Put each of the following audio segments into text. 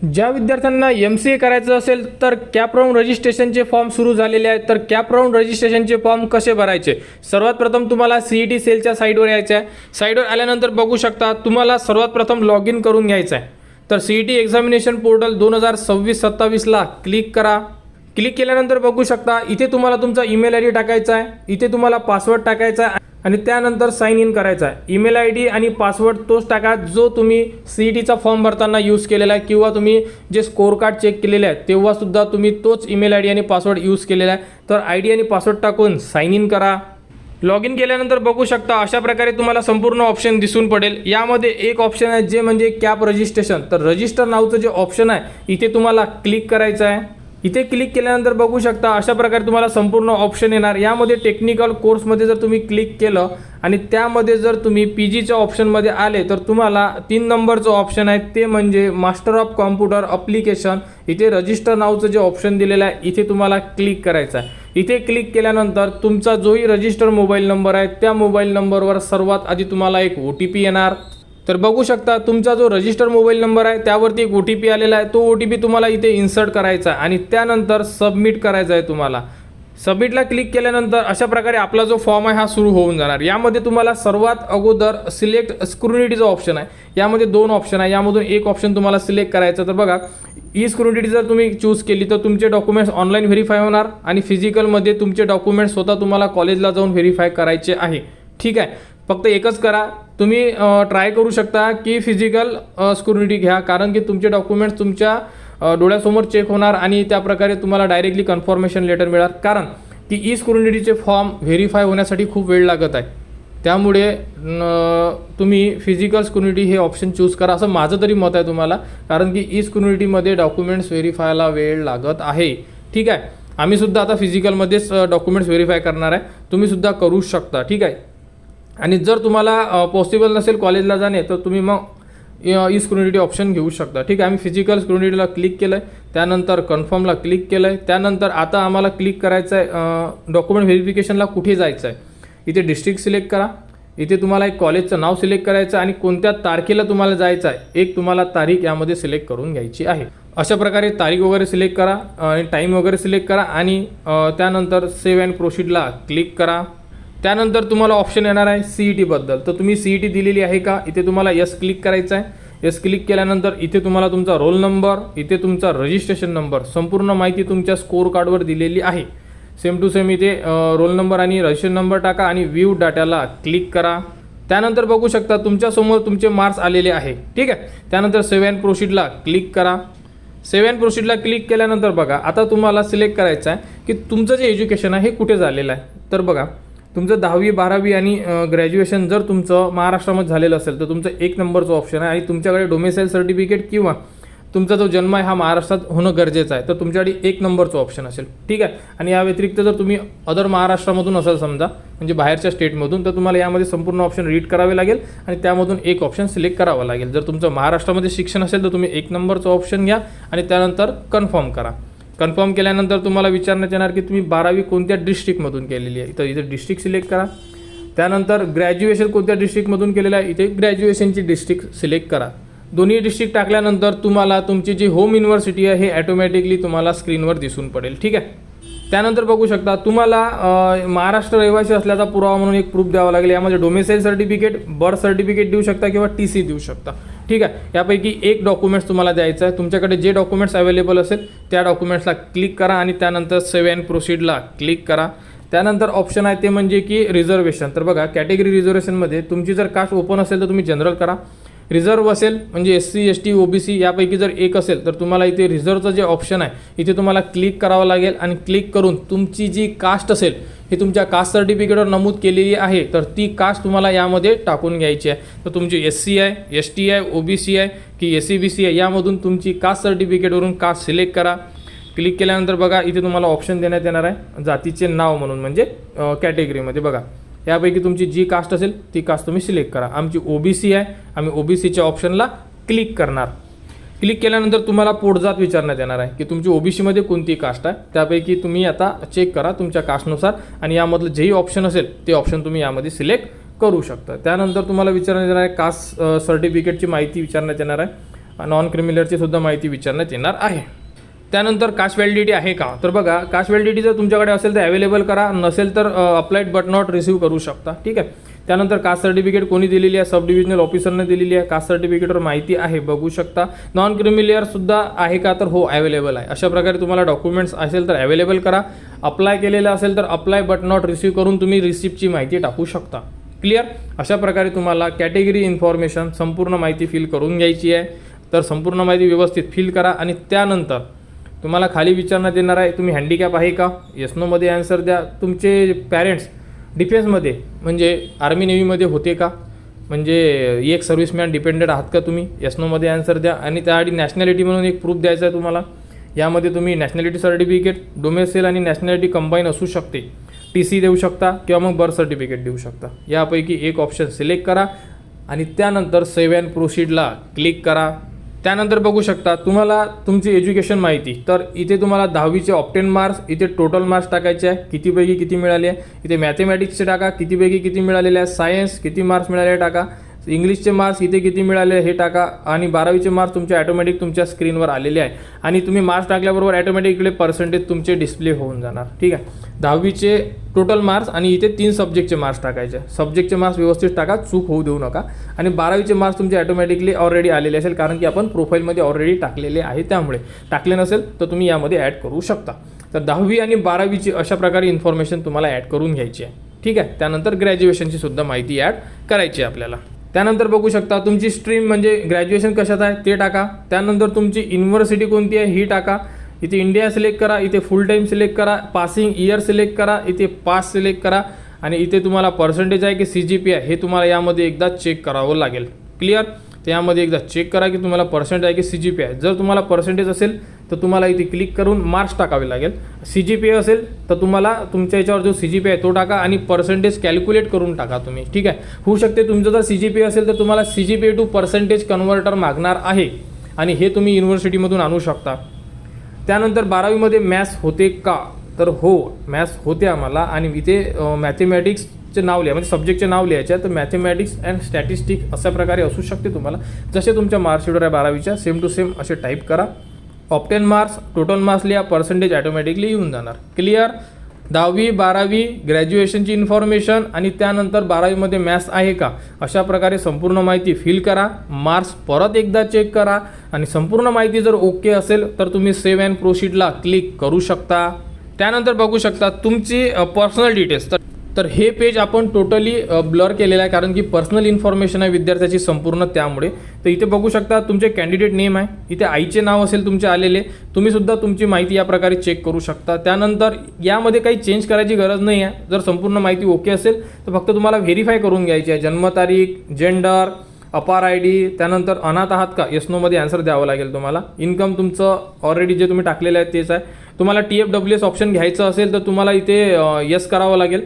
ज्या विद्यार्थ्यांना MCA करायचं असेल तर कॅप राऊंड रजिस्ट्रेशनचे फॉर्म सुरू झालेले आहेत. तर कॅप राऊंड रजिस्ट्रेशनचे फॉर्म कसे भरायचे? सर्वात प्रथम तुम्हाला CET सेलच्या साईटवर यायचं आहे. साईटवर आल्यानंतर बघू शकता तुम्हाला सर्वात प्रथम लॉग इन करून घ्यायचं आहे. तर CET एक्झामिनेशन पोर्टल 2026-27ला क्लिक करा. क्लिक केल्यानंतर बघू शकता इथे तुम्हाला तुमचा ईमेल ID टाकायचा आहे, इथे तुम्हाला पासवर्ड टाकायचा आहे आणि त्यानंतर साइन इन करायचा आहे. ईमेल ID आणि पासवर्ड तोच टाका जो तुम्ही CETचा फॉर्म भरताना यूज केलेला आहे किंवा तुम्ही जे स्कोर कार्ड चेक केलेले आहे तेव्हा सुद्धा तुम्ही तोच ईमेल ID आणि पासवर्ड यूज केलेला आहे. तर ID आणि पासवर्ड टाकून साइन इन करा. लॉग इन केल्यानंतर बघू शकता अशा प्रकारे तुम्हाला संपूर्ण ऑप्शन दिसून पडेल. यामध्ये एक ऑप्शन आहे जे म्हणजे कॅप रजिस्ट्रेशन. तर रजिस्टर नावचं जे ऑप्शन आहे इथे तुम्हाला क्लिक करायचं आहे. इथे क्लिक केल्यानंतर बघू शकता अशा प्रकारे तुम्हाला संपूर्ण ऑप्शन येणार. यामध्ये टेक्निकल कोर्समध्ये जर तुम्ही क्लिक केलं आणि त्यामध्ये जर तुम्ही PGच्या ऑप्शनमध्ये आले तर तुम्हाला 3 नंबरचं ऑप्शन आहे ते म्हणजे मास्टर ऑफ कॉम्प्युटर ॲप्लिकेशन. इथे रजिस्टर नावचं जे ऑप्शन दिलेलं आहे इथे तुम्हाला क्लिक करायचं आहे. इथे क्लिक केल्यानंतर तुमचा जोही रजिस्टर मोबाईल नंबर आहे त्या मोबाईल नंबरवर सर्वात आधी तुम्हाला एक OTP येणार. तर बघू शकता तुमचा जो रजिस्टर मोबाईल नंबर आहे त्यावरती एक OTP आलेला आहे. तो OTP तुम्हाला इथे इन्सर्ट करायचा आहे आणि त्यानंतर सबमिट करायचा आहे. तुम्हाला सबमिटला क्लिक केल्यानंतर अशा प्रकारे आपला जो फॉर्म आहे हा सुरू होऊन जाणार. यामध्ये तुम्हाला सर्वात अगोदर सिलेक्ट स्क्रुनिटीचा ऑप्शन आहे. यामध्ये 2 ऑप्शन आहे, यामधून एक ऑप्शन तुम्हाला सिलेक्ट करायचं. तर बघा स्क्रुनिटी जर तुम्ही चूज केली तर तुमचे डॉक्युमेंट्स ऑनलाईन व्हेरीफाय होणार आणि फिजिकलमध्ये तुमचे डॉक्युमेंट्स स्वतः तुम्हाला कॉलेजला जाऊन व्हेरीफाय करायचे आहे. ठीक आहे, फक्त एकच करा, तुम्ही ट्राय करू शकता की फिजिकल स्क्रुनिटी घ्या कारण की तुमचे डॉक्युमेंट्स तुमच्या डोळ्यासमोर चेक होणार आणि त्या प्रकारे तुम्हाला डायरेक्टली कन्फर्मेशन लेटर मिळणार. कारण की स्क्रुनिटीचे फॉर्म व्हेरीफाय होण्यासाठी खूप वेळ लागत आहे. त्यामुळे तुम्ही फिजिकल स्क्रुनिटी हे ऑप्शन चूज करा असं माझं तरी मत आहे तुम्हाला. कारण की स्क्रुनिटीमध्ये डॉक्युमेंट्स व्हेरीफायला वेळ लागत आहे. ठीक आहे, आम्हीसुद्धा आता फिजिकलमध्येच डॉक्युमेंट्स व्हेरीफाय करणार आहे, तुम्हीसुद्धा करू शकता. ठीक आहे, आणि जर तुम्हाला पॉसिबल नसेल कॉलेजला जाणे तर तुम्ही मग स्क्रुनिटी ऑप्शन घेऊ शकता. ठीक आहे, आम्ही फिजिकल स्क्रुनिटीला क्लिक केलं आहे, त्यानंतर कन्फर्मला क्लिक केलं आहे. त्यानंतर आता आम्हाला क्लिक करायचं आहे डॉक्युमेंट व्हेरिफिकेशनला कुठे जायचं आहे. इथे डिस्ट्रिक्ट सिलेक्ट करा. इथे तुम्हाला एक कॉलेजचं नाव सिलेक्ट करायचं आणि कोणत्या तारखेला तुम्हाला जायचं आहे एक तुम्हाला तारीख यामध्ये सिलेक्ट करून घ्यायची आहे. अशा प्रकारे तारीख वगैरे सिलेक्ट करा आणि टाईम वगैरे सिलेक्ट करा आणि त्यानंतर सेव्ह अँड प्रोसीडला क्लिक करा. त्यानंतर तुम्हाला ऑप्शन येणार आहे CET बद्दल. तर तुम्ही CET दिलेली आहे का, इथे तुम्हाला यस क्लिक करायचं आहे. यस क्लिक केल्यानंतर इथे तुम्हाला तुमचा रोल नंबर, इथे तुमचा रजिस्ट्रेशन नंबर, संपूर्ण माहिती तुमच्या स्कोर कार्डवर दिलेली आहे. सेम टू सेम इथे रोल नंबर आणि रजिस्ट्रेशन नंबर टाका आणि व्ह्यू डाटाला क्लिक करा. त्यानंतर बघू शकता तुमच्यासमोर तुमचे मार्क्स आलेले आहे. ठीक आहे, त्यानंतर सेव्ह अँड प्रोसीडला क्लिक करा. सेव्ह अँड प्रोसीडला क्लिक केल्यानंतर बघा आता तुम्हाला सिलेक्ट करायचं आहे की तुमचं जे एज्युकेशन आहे हे कुठे झालेलं आहे. तर बघा तुमचं 10वी 12वी आणि ग्रॅज्युएशन जर तुमचं महाराष्ट्रामध्ये झालेलं असेल तर तुमचं 1 नंबरचं ऑप्शन आहे आणि तुमच्याकडे डोमेसाईल सर्टिफिकेट किंवा तुमचा जो जन्म आहे हा महाराष्ट्रात होणं गरजेचं आहे तर तुमच्याकडे 1 नंबरचं ऑप्शन असेल. ठीक आहे, आणि या व्यतिरिक्त जर तुम्ही अदर महाराष्ट्रामधून असाल समजा म्हणजे बाहेरच्या स्टेटमधून तर तुम्हाला यामध्ये संपूर्ण ऑप्शन रीड करावे लागेल आणि त्यामधून एक ऑप्शन सिलेक्ट करावा लागेल. जर तुमचं महाराष्ट्रामध्ये शिक्षण असेल तर तुम्ही 1 नंबरचं ऑप्शन घ्या आणि त्यानंतर कन्फर्म करा. कन्फर्म केल्यानंतर तुम्हाला विचारण्यात येणार की तुम्ही 12वी कोणत्या डिस्ट्रिक्टमधून केलेली आहे. तर इथे डिस्ट्रिक्ट सिलेक्ट करा. त्यानंतर ग्रॅज्युएशन कोणत्या डिस्ट्रिक्टमधून केलेलं आहे इथे ग्रॅज्युएशनची डिस्ट्रिक्ट सिलेक्ट करा. दोन्ही डिस्ट्रिक्ट टाकल्यानंतर तुम्हाला तुमची जी होम युनिव्हर्सिटी आहे हे ॲटोमॅटिकली तुम्हाला स्क्रीनवर दिसून पडेल. ठीक आहे, त्यानंतर बघू शकता तुम्हाला महाराष्ट्र रहिवासी असल्याचा पुरावा म्हणून एक प्रूफ द्यावा लागेल. यामध्ये डोमेसाईल सर्टिफिकेट, बर्थ सर्टिफिकेट देऊ शकता किंवा TC देऊ शकता. ठीक आहे, यापैकी एक डॉक्युमेंट्स तुम्हाला द्यायचं आहे. तुमच्याकडे जे डॉक्युमेंट्स अवेलेबल असेल त्या डॉक्युमेंट्सला क्लिक करा आणि त्यानंतर सेव्ह अँड प्रोसीडला क्लिक करा. त्यानंतर ऑप्शन आहे ते म्हणजे की रिझर्वेशन. तर बघा कॅटेगरी रिझर्वेशनमध्ये तुमची जर कास्ट ओपन असेल तर तुम्ही जनरल करा. रिझर्व असेल म्हणजे SC ST OBC यापैकी जर एक असेल तर तुम्हाला इथे रिझर्वचं जे ऑप्शन आहे इथे तुम्हाला क्लिक करावं लागेल आणि क्लिक करून तुमची जी कास्ट असेल हे तुमच्या कास्ट सर्टिफिकेटवर नमूद केलेली आहे तर ती कास्ट तुम्हाला यामध्ये टाकून घ्यायची आहे. तर तुमची SC आहे, ST आहे, OBC आहे की SC BC आहे यामधून तुमची कास्ट सर्टिफिकेटवरून कास्ट सिलेक्ट करा. क्लिक केल्यानंतर बघा इथे तुम्हाला ऑप्शन देण्यात येणार आहे जातीचे नाव म्हणून म्हणजे कॅटेगरीमध्ये. बघा यापैकी तुमची जी कास्ट असेल ती कास्ट तुम्ही सिलेक्ट करा. आमची OBC आहे, आम्ही OBCच्या ऑप्शनला क्लिक करणार. क्लिक केल्यानंतर तुम्हाला पोटजात विचारण्यात येणार आहे की तुमची OBCमध्ये कोणती कास्ट आहे. त्यापैकी तुम्ही आता चेक करा तुमच्या कास्टनुसार आणि यामधलं जेही ऑप्शन असेल ते ऑप्शन तुम्ही यामध्ये सिलेक्ट करू शकता. त्यानंतर तुम्हाला विचारण्यात येणार आहे कास्ट सर्टिफिकेटची माहिती विचारण्यात येणार आहे. नॉन क्रिमिलियरची सुद्धा माहिती विचारण्यात येणार आहे. त्यानंतर कास्ट व्हॅलिडिटी आहे का, तर बघा कास्ट व्हॅलिडिटी जर तुमच्याकडे असेल तर अवेलेबल करा, नसेल तर अप्लाइड बट नॉट रिसीव्ह करू शकता. ठीक आहे. त्यानंतर कास्ट सर्टिफिकेट कोणी दिलेली आहे, सब डिव्हिजनल ऑफिसरने दिलेली आहे. कास्ट सर्टिफिकेटवर माहिती आहे, बघू शकता. नॉन क्रिमिलियर सुद्धा आहे का, तर हो अवेलेबल आहे. अशा प्रकारे तुम्हाला डॉक्युमेंट्स असेल तर अवेलेबल करा. अप्लाय केलेलं असेल तर अप्लाय बट नॉट रिसीव्ह करून तुम्ही रिसिप्टची माहिती टाकू शकता. क्लिअर. अशा प्रकारे तुम्हाला कॅटेगरी इन्फॉर्मेशन संपूर्ण माहिती फिल करून घ्यायची आहे. तर संपूर्ण माहिती व्यवस्थित फिल करा आणि त्यानंतर तुम्हाला खाली विचारण्यात येणार आहे तुम्ही हँडिकॅप आहे का, येस नोमध्ये आन्सर द्या. तुमचे पॅरेंट्स डिफेन्समध्ये म्हणजे आर्मी नेव्हीमध्ये होते का, म्हणजे एक सर्व्हिसमॅन डिपेंडेंट आहात का तुम्ही, येस नोमध्ये आन्सर द्या. आणि त्याआधी नॅशनॅलिटी म्हणून एक प्रूफ द्यायचा आहे तुम्हाला. यामध्ये तुम्ही नॅशनॅलिटी सर्टिफिकेट, डोमेसाईल आणि नॅशनॅलिटी कंबाईन असू शकते. TC देऊ शकता किंवा मग बर्थ सर्टिफिकेट देऊ शकता. यापैकी एक ऑप्शन सिलेक्ट करा आणि त्यानंतर सेव्ह अँड प्रोसीडला क्लिक करा. त्यानंतर बघू शकता तुम्हाला तुमची एज्युकेशन माहिती. तर इथे तुम्हाला 10वीचे ऑप्टेन मार्क्स, इथे टोटल मार्क्स टाकायचे आहे, कितीपैकी किती मिळाले आहे. इथे मॅथमॅटिक्सचे टाका, कितीपैकी किती मिळालेले आहे. सायन्स किती मार्क्स मिळाले टाका. इंग्लिशचे मार्क्स इथे किती मिळाले हे टाका. आणि 12वीचे मार्क्स तुमचे ॲटोमॅटिक तुमच्या स्क्रीनवर आलेले आहे. आणि तुम्ही मार्क्स टाकल्याबरोबर ॲटोमॅटिक इकडे पर्सेंटेज तुमचे डिस्प्ले होऊन जाणार. ठीक आहे. 10वीचे टोटल मार्क्स आणि इथे 3 सब्जेक्टचे मार्क्स टाकायचे. सब्जेक्टचे मार्क्स व्यवस्थित टाका, चूक होऊ देऊ नका. आणि 12वीचे मार्क्स तुमचे ॲटोमॅटिकली ऑलरेडी आलेले असेल, कारण की आपण प्रोफाईलमध्ये ऑलरेडी टाकलेले आहे. त्यामुळे टाकले नसेल तर तुम्ही यामध्ये ॲड करू शकता. तर 10वी आणि 12वीची अशा प्रकारे इन्फॉर्मेशन तुम्हाला ॲड करून घ्यायची आहे. ठीक आहे. त्यानंतर ग्रॅज्युएशनची सुद्धा माहिती ॲड करायची आहे आपल्याला. त्यानंतर बघू शकता तुमची स्ट्रीम म्हणजे ग्रॅज्युएशन कशात आहे ते टाका. त्यानंतर तुमची युनिव्हर्सिटी कोणती आहे ही टाका. इथे इंडिया सिलेक्ट करा, इथे फुल टाईम सिलेक्ट करा, पासिंग इयर सिलेक्ट करा, इथे पास सिलेक्ट करा. आणि इथे तुम्हाला पर्सेंटेज आहे की CGPA आहे हे तुम्हाला यामध्ये एकदा चेक करावं लागेल. क्लिअर. तर यामध्ये एकदा चेक करा की तुम्हाला पर्सेंटेज आहे की CGPA आहे. जर तुम्हाला पर्सेंटेज असेल तर तुम्हाला इथे क्लिक करून मार्क्स टाकावे लागेल. CGPA असेल तर तुम्हाला तुमच्या याच्यावर जो CGPA आहे तो टाका आणि पर्सेंटेज कॅल्क्युलेट करून टाका तुम्ही. ठीक आहे. होऊ शकते तुमचं जर CGPA असेल तर तुम्हाला CGPA टू पर्सेंटेज कन्व्हर्टर मागणार आहे आणि हे तुम्ही युनिव्हर्सिटीमधून आणू शकता. त्यानंतर 12वीमध्ये मॅथ्स होते का, तर हो मॅथ्स होते आम्हाला. आणि इथे मॅथमॅटिक्सचे नाव लिहा, म्हणजे सब्जेक्टचे नाव लिहायचे आहे. तर मॅथमॅटिक्स अँड स्टॅटिस्टिक अशा प्रकारे असू शकते तुम्हाला. जसे तुमच्या मार्कशीटवर आहे 12वीच्या सेम टू सेम असे टाईप करा. ऑप्टेन मार्क्स, टोटल मार्क्स लिहा, पर्सेंटेज ॲटोमॅटिकली येऊन जाणार. क्लिअर. 10वी 12वी ग्रॅज्युएशनची इन्फॉर्मेशन आणि त्यानंतर 12वीमध्ये मॅथ्स आहे का अशा प्रकारे संपूर्ण माहिती फिल करा. मार्क्स परत एकदा चेक करा आणि संपूर्ण माहिती जर ओके असेल तर तुम्ही सेव्ह अँड प्रोसीडला क्लिक करू शकता. त्यानंतर बघू शकता तुमची पर्सनल डिटेल्स. तर हे पेज आपण टोटली ब्लर केलेलं आहे, कारण की पर्सनल इन्फॉर्मेशन आहे विद्यार्थ्याची संपूर्ण. त्यामुळे तर इथे बघू शकता तुमचे कॅन्डिडेट नेम आहे, इथे आईचे नाव असेल तुमचे आलेले. तुम्ही सुद्धा तुमची माहिती या प्रकारे चेक करू शकता. त्यानंतर यामध्ये काही चेंज करायची गरज नाही आहे. जर संपूर्ण माहिती ओके असेल तर फक्त तुम्हाला व्हेरीफाय करून घ्यायची आहे. जन्मतारीख, जेंडर, अपार ID, त्यानंतर अनाथ आहात का, येस नोमध्ये आन्सर द्यावं लागेल तुम्हाला. इन्कम तुमचं ऑलरेडी जे तुम्ही टाकलेलं आहे तेच आहे. तुम्हाला TFWS ऑप्शन घ्यायचं असेल तर तुम्हाला इथे येस करावं लागेल.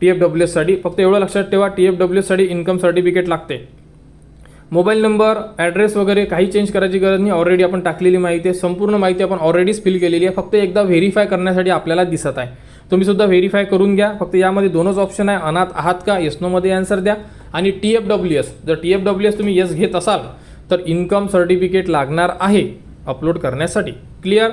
TFWS साठी फक्त एवढं लक्षात ठेवा, TFWS साठी इन्कम सर्टिफिकेट लागते. मोबाईल नंबर, ॲड्रेस वगैरे काही चेंज करायची गरज नाही. ऑलरेडी आपण टाकलेली माहिती आहे. संपूर्ण माहिती आपण ऑलरेडीच फिल केलेली आहे. फक्त एकदा व्हेरीफाय करण्यासाठी आपल्याला दिसत आहे. तुम्ही सुद्धा व्हेरीफाय करून घ्या. फक्त यामध्ये 2च ऑप्शन आहे, अनाथ आहात का, येस नोमध्ये आन्सर द्या. आणि TFWS, जर TFWS तुम्ही येस घेत असाल तर इन्कम सर्टिफिकेट लागणार आहे अपलोड करण्यासाठी. क्लिअर.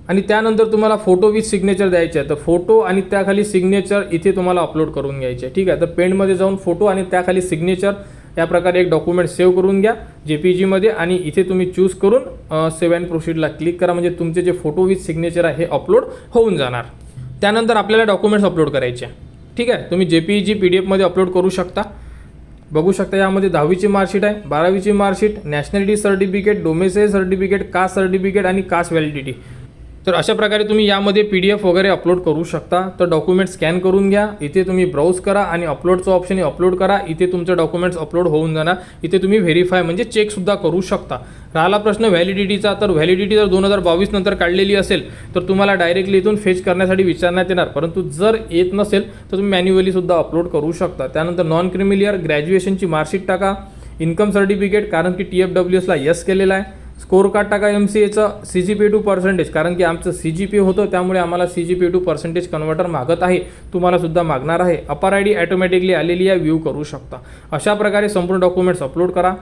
आणि त्यानंतर तुम्हाला फोटो विथ सिग्नेचर द्यायचे आहे. तर फोटो आणि त्याखाली सिग्नेचर इथे तुम्हाला अपलोड करून घ्यायचे आहे. ठीक आहे. तर पेंडमध्ये जाऊन फोटो आणि त्याखाली सिग्नेचर या प्रकारे एक डॉक्युमेंट सेव्ह करून घ्या JPG आणि इथे तुम्ही चूज करून सेव्ह अँड प्रोसीडला क्लिक करा. म्हणजे तुमचे जे फोटो विथ सिग्नेचर आहे हे अपलोड होऊन जाणार. त्यानंतर आपल्याला डॉक्युमेंट्स अपलोड करायचे. ठीक आहे. तुम्ही JPG PDF अपलोड करू शकता. बघू शकता यामध्ये 10वीची मार्कशीट आहे, 12वीची marksheet, nationality certificate, domicile certificate, caste certificate आणि कास्ट व्हॅलिडिटी. तर अशा प्रकारे तुम्ही यामध्ये PDF वगैरे अपलोड करू शकता. तर डॉक्युमेंट स्कॅन करून घ्या. इथे तुम्ही ब्राउज करा आणि अपलोडचं ऑप्शन अपलोड करा. इथे तुमचे डॉक्युमेंट्स अपलोड होऊन जाणार. इथे तुम्ही व्हेरीफाय म्हणजे चेकसुद्धा करू शकता. राहिला प्रश्न व्हॅलिडिटीचा, तर व्हॅलिडिटी जर 2022 नंतर काढलेली असेल तर तुम्हाला डायरेक्टली इथून फेच करण्यासाठी विचारण्यात येणार. परंतु जर येत नसेल तर तुम्ही मॅन्युअली सुद्धा अपलोड करू शकता. त्यानंतर नॉन क्रिमिलियर ग्रॅज्युएशनची मार्कशीट टाका. इन्कम सर्टिफिकेट, कारण की TFWSला येस केलेला आहे. स्कोर कार्ड टाका MCAचं. CGPA टू पर्सेंटेज, कारण की आमचं CGPA होतं त्यामुळे आम्हाला CGPA टू पर्सेंटेज कन्व्हर्टर मागत आहे, तुम्हाला सुद्धा मागणार आहे. अपार ID ॲटोमॅटिकली आलेली आहे, व्ह्यू करू शकता. अशा प्रकारे संपूर्ण डॉक्युमेंट्स अपलोड करा.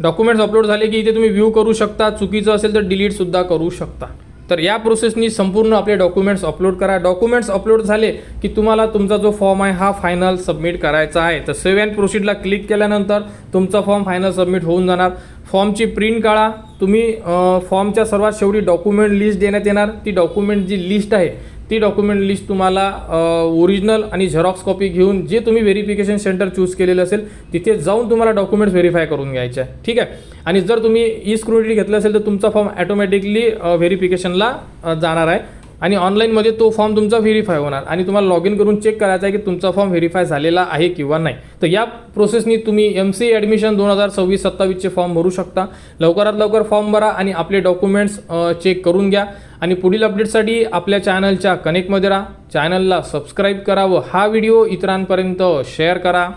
डॉक्युमेंट्स अपलोड झाले की इथे तुम्ही व्ह्यू करू शकता, चुकीचं असेल तर डिलीटसुद्धा करू शकता. तर या प्रोसेसनी संपूर्ण आपले डॉक्युमेंट्स अपलोड करा. डॉक्युमेंट्स अपलोड झाले की तुम्हाला तुमचा जो फॉर्म आहे हा फायनल सबमिट करायचा आहे. तर सेव्ह अँड प्रोसीडला क्लिक केल्यानंतर तुमचा फॉर्म फायनल सबमिट होऊन जाणार. फॉर्मची प्रिंट काढा तुम्ही. फॉर्मच्या सर्वात शेवटी डॉक्युमेंट लिस्ट देण्यात येणार. ती डॉक्युमेंट जी लिस्ट आहे ती डॉक्युमेंट लिस्ट तुम्हाला ओरिजिनल आणि झेरॉक्स कॉपी घेऊन जे तुम्ही व्हेरिफिकेशन सेंटर चूज केलेलं असेल तिथे जाऊन तुम्हाला डॉक्युमेंट्स व्हेरीफाय करून घ्यायचे आहे. ठीक आहे. आणि जर तुम्ही ई स्क्रुटिनी घेतलं असेल तर तुमचा फॉर्म ॲटोमॅटिकली व्हेरिफिकेशनला जाणार आहे आणि ऑनलाईनमध्ये तो फॉर्म तुमचा व्हेरीफाय होणार आणि तुम्हाला लॉग इन करून चेक करायचा आहे की तुमचा फॉर्म व्हेरीफाय झालेला आहे किंवा नाही. तर या प्रोसेसनी तुम्ही MCA ॲडमिशन 2026-27चे फॉर्म भरू शकता. लवकरात लवकर फॉर्म भरा आणि आपले डॉक्युमेंट्स चेक करून घ्या. आणि पुढील अपडेटसाठी आपल्या चॅनलच्या कनेक्टमध्ये राहा. चॅनलला सबस्क्राईब करा व हा व्हिडिओ इतरांपर्यंत शेअर करा.